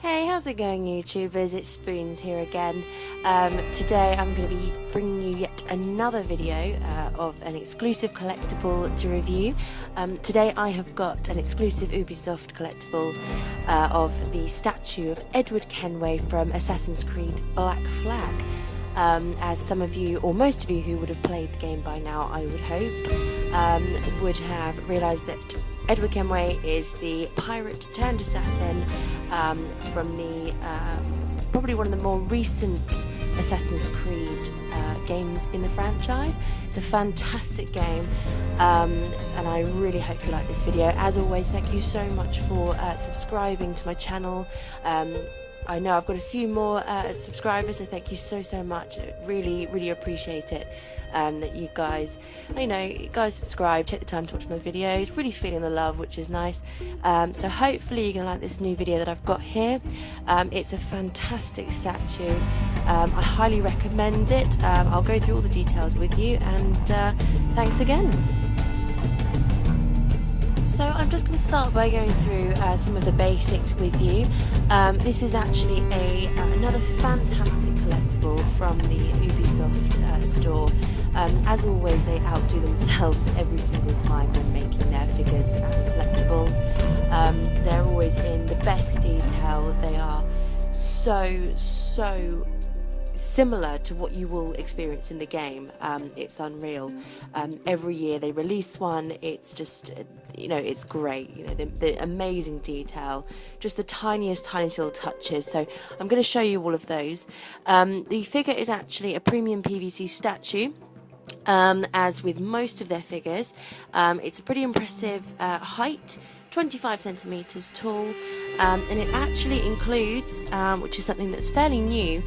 Hey, how's it going, YouTubers? It's Spoons here again. Today I'm going to be bringing you yet another video of an exclusive collectible to review. Today I have got an exclusive Ubisoft collectible of the statue of Edward Kenway from Assassin's Creed Black Flag. As some of you, or most of you who would have played the game by now, I would hope, would have realised that Edward Kenway is the pirate turned assassin from the probably one of the more recent Assassin's Creed games in the franchise. It's a fantastic game, and I really hope you like this video. As always, thank you so much for subscribing to my channel. I know I've got a few more subscribers, so thank you so much. I really appreciate it that you guys, subscribe, take the time to watch my videos, really feeling the love, which is nice. So hopefully you're going to like this new video that I've got here. It's a fantastic statue. I highly recommend it. I'll go through all the details with you, and thanks again. So I'm just going to start by going through some of the basics with you. This is actually another fantastic collectible from the Ubisoft store. As always, they outdo themselves every single time when making their figures and collectibles. They're always in the best detail. They are so similar to what you will experience in the game. It's unreal. Every year they release one. It's just, it's great. The amazing detail, just the tiniest little touches. So I'm going to show you all of those. The figure is actually a premium PVC statue. As with most of their figures, it's a pretty impressive height, 25 centimeters tall, and it actually includes, which is something that's fairly new,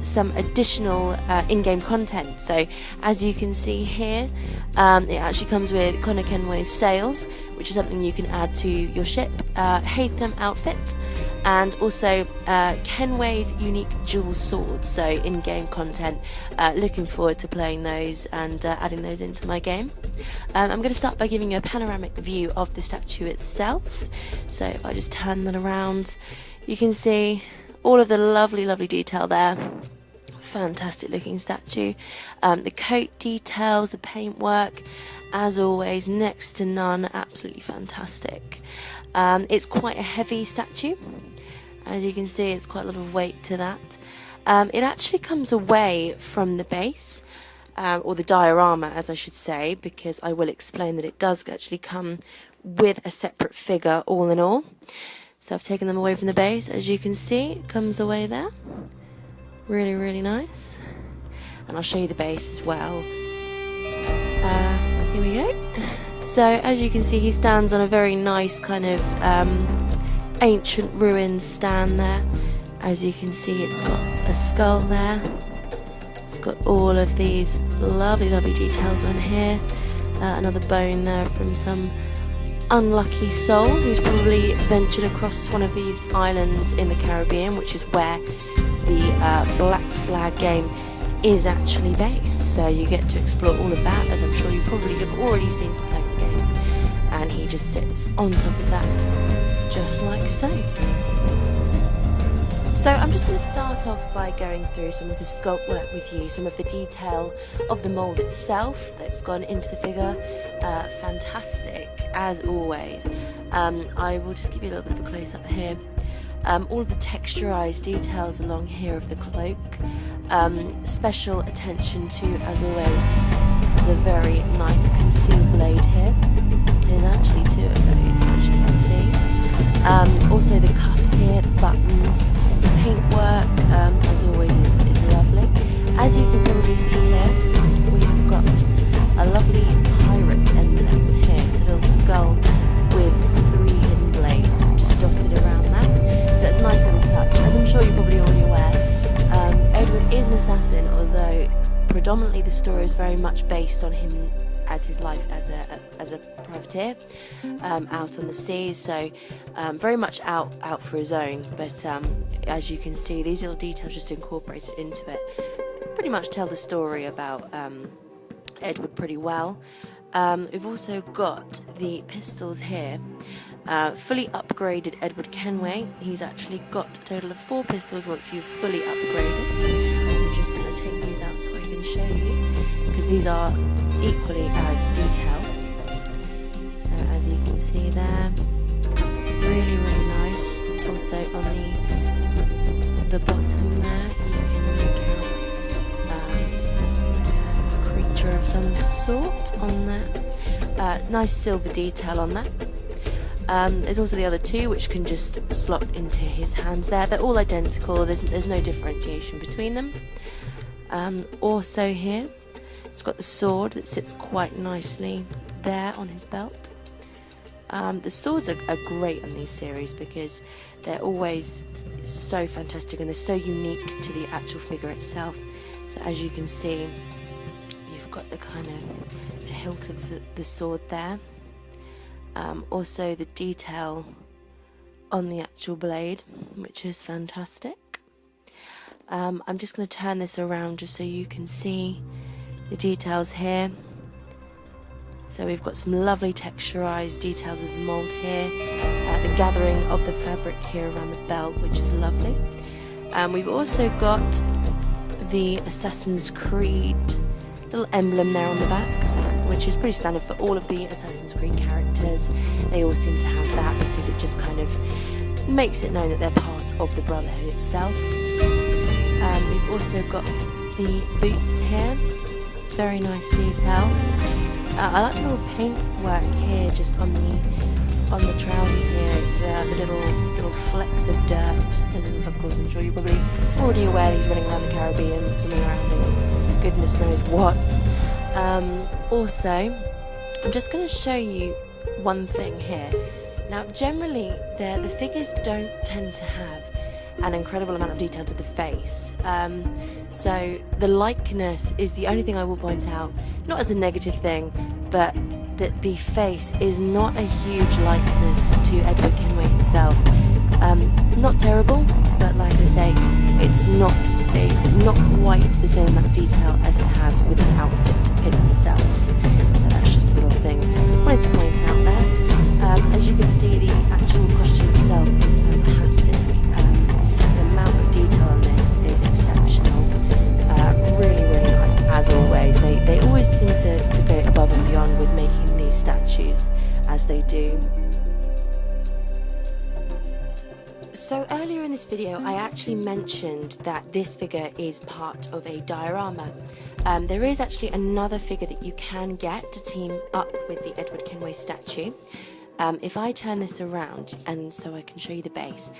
some additional in-game content. So as you can see here, it actually comes with Connor Kenway's sails, which is something you can add to your ship, Haytham outfit, and also Kenway's unique dual swords, so in-game content. Looking forward to playing those and adding those into my game. I'm going to start by giving you a panoramic view of the statue itself. So if I just turn that around, you can see all of the lovely detail there. Fantastic looking statue. The coat details, the paintwork, as always, next to none. Absolutely fantastic. It's quite a heavy statue. As you can see, it's quite a lot of weight to that. It actually comes away from the base, or the diorama, as I should say, because I will explain that it does actually come with a separate figure all in all. So I've taken them away from the base. As you can see, it comes away there. Really nice. And I'll show you the base as well. Here we go. So as you can see, he stands on a very nice kind of ancient ruins stand there. As you can see, it's got a skull there. It's got all of these lovely details on here. Another bone there from some unlucky soul who's probably ventured across one of these islands in the Caribbean, which is where the Black Flag game is actually based. So you get to explore all of that, as I'm sure you probably have already seen from playing the game. And he just sits on top of that, just like so. So I'm just going to start off by going through some of the sculpt work with you, some of the detail of the mould itself that's gone into the figure. Fantastic, as always. I will just give you a little bit of a close-up here. All of the texturized details along here of the cloak. Special attention to, as always, the very nice concealed blade here. There's actually two of those, as you can see. Also the cuffs here, the buttons, paintwork, as always, is lovely. As you can probably see here, we've got a lovely pirate emblem here. It's a little skull with 3 hidden blades just dotted around that. So it's a nice little touch. As I'm sure you're probably already aware, Edward is an assassin, although predominantly the story is very much based on him as his life as a privateer out on the seas, so very much out for his own. But as you can see, these little details just incorporated into it pretty much tell the story about Edward pretty well. We've also got the pistols here. Fully upgraded Edward Kenway. He's actually got a total of 4 pistols once you've fully upgraded. I'm just going to take these out so I can show you, because these are equally as detailed. So as you can see there, really nice. Also on the bottom there, you can make out like a creature of some sort on there. Nice silver detail on that. There's also the other 2 which can just slot into his hands there. They're all identical, there's no differentiation between them. Also here, it's got the sword that sits quite nicely there on his belt. The swords are great on these series because they're always so fantastic and they're so unique to the actual figure itself. So as you can see, you've got the kind of the hilt of the sword there. Also the detail on the actual blade, which is fantastic. I'm just going to turn this around just so you can see the details here. So we've got some lovely texturized details of the mould here, the gathering of the fabric here around the belt, which is lovely. We've also got the Assassin's Creed little emblem there on the back, which is pretty standard for all of the Assassin's Creed characters. They all seem to have that because it just kind of makes it known that they're part of the Brotherhood itself. We've also got the boots here, very nice detail. I like the little paint work here, just on the trousers here, the little flecks of dirt. As of course, I'm sure you're probably already aware he's running around the Caribbean, swimming around in goodness knows what. Also, I'm just going to show you one thing here. Now, generally, the figures don't tend to have an incredible amount of detail to the face. So the likeness is the only thing I will point out, not as a negative thing, but that the face is not a huge likeness to Edward Kenway himself. Not terrible, but like I say, it's not quite the same amount of detail as it has with the outfit itself. So that's just a little thing I wanted to point out there. As you can see, the actual costume itself is fantastic. The amount of detail on this is exceptional. Really nice, as always. They always seem to go above and beyond with making these statues, as they do. So earlier in this video, I actually mentioned that this figure is part of a diorama. There is actually another figure that you can get to team up with the Edward Kenway statue. If I turn this around, and so I can show you the base,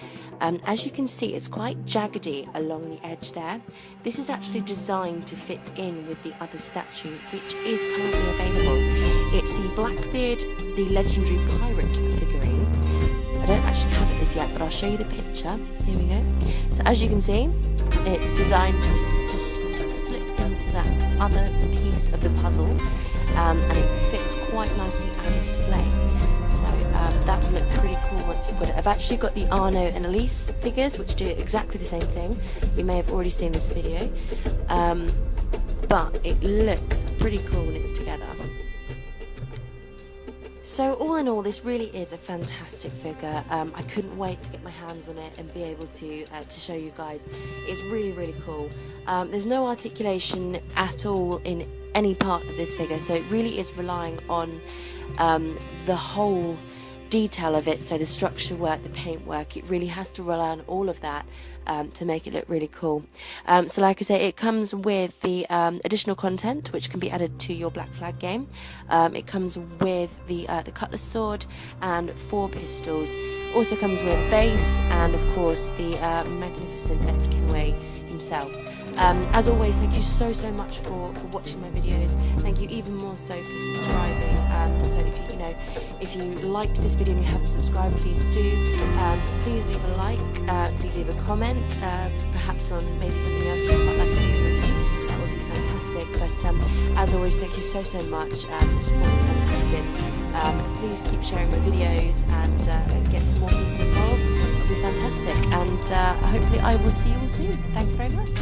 as you can see, it's quite jaggedy along the edge there. This is actually designed to fit in with the other statue, which is currently available. It's the Blackbeard, the legendary pirate figurine. I don't actually have it as yet, but I'll show you the picture. Here we go. So as you can see, it's designed to just slip into that other piece of the puzzle, and it fits quite nicely as a display. So that would look pretty cool once you've got it. I've actually got the Arno and Elise figures, which do exactly the same thing. You may have already seen this video, but it looks pretty cool when it's together. So all in all, this really is a fantastic figure. I couldn't wait to get my hands on it and be able to show you guys. It's really cool. There's no articulation at all in any part of this figure, so it really is relying on the whole detail of it, so the structure work, the paint work, it really has to rely on all of that to make it look really cool. So like I say, it comes with the additional content which can be added to your Black Flag game. It comes with the cutlass sword and 4 pistols. Also comes with a base and of course the magnificent Edward Kenway himself. As always, thank you so much for watching my videos. Thank you even more so for subscribing. So if you liked this video and you haven't subscribed, please do. Please leave a like. Please leave a comment. Perhaps on maybe something else you might like to see a review. That would be fantastic. But as always, thank you so much. The support is fantastic. Please keep sharing my videos and get some more people involved. It'll be fantastic. And hopefully I will see you all soon. Thanks very much.